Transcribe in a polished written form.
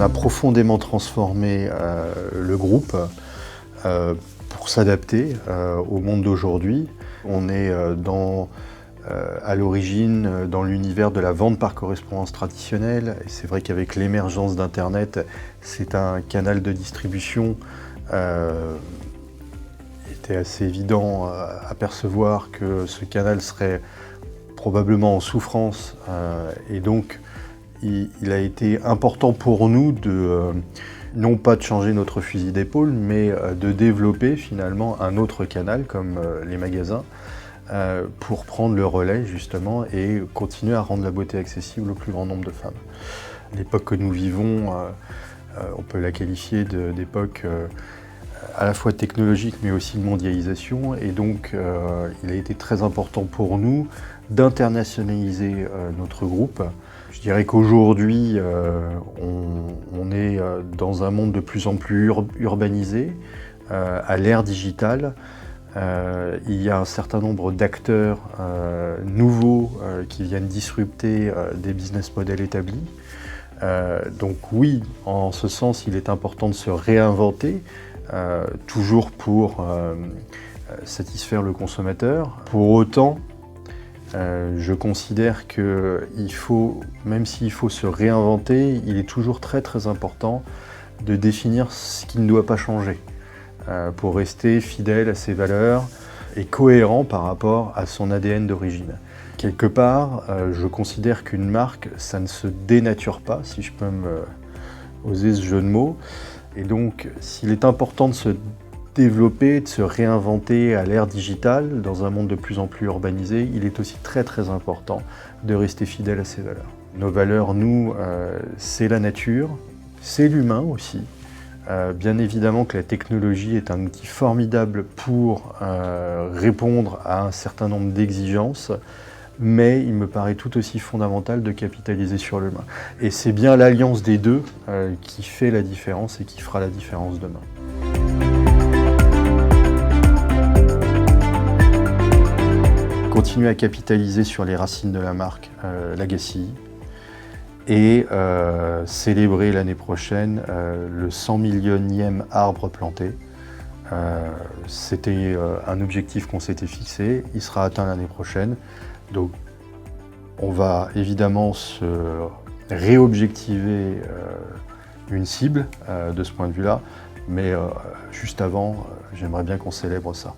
a profondément transformé le groupe pour s'adapter au monde d'aujourd'hui. On est à l'origine dans l'univers de la vente par correspondance traditionnelle. Et c'est vrai qu'avec l'émergence d'Internet, c'est un canal de distribution était assez évident à percevoir que ce canal serait probablement en souffrance et donc il a été important pour nous non pas de changer notre fusil d'épaule, mais de développer finalement un autre canal comme les magasins pour prendre le relais justement et continuer à rendre la beauté accessible au plus grand nombre de femmes. L'époque que nous vivons, on peut la qualifier d'époque à la fois technologique mais aussi de mondialisation et donc il a été très important pour nous d'internationaliser notre groupe. Je dirais qu'aujourd'hui on est dans un monde de plus en plus urbanisé, à l'ère digitale. Il y a un certain nombre d'acteurs nouveaux qui viennent disrupter des business models établis. Donc oui, en ce sens, il est important de se réinventer, toujours pour satisfaire le consommateur. Pour autant, je considère que même s'il faut se réinventer, il est toujours très très important de définir ce qui ne doit pas changer pour rester fidèle à ses valeurs et cohérent par rapport à son ADN d'origine. Quelque part, je considère qu'une marque, ça ne se dénature pas, si je peux oser ce jeu de mots. Et donc, s'il est important de se développer, de se réinventer à l'ère digitale, dans un monde de plus en plus urbanisé, il est aussi très très important de rester fidèle à ses valeurs. Nos valeurs, nous, c'est la nature, c'est l'humain aussi. Bien évidemment que la technologie est un outil formidable pour répondre à un certain nombre d'exigences, mais il me paraît tout aussi fondamental de capitaliser sur l'humain. Et c'est bien l'alliance des deux qui fait la différence et qui fera la différence demain. Continuer à capitaliser sur les racines de la marque Legacy et célébrer l'année prochaine le 100 millionième arbre planté. C'était un objectif qu'on s'était fixé, il sera atteint l'année prochaine. Donc on va évidemment se réobjectiver une cible de ce point de vue-là, mais juste avant, j'aimerais bien qu'on célèbre ça.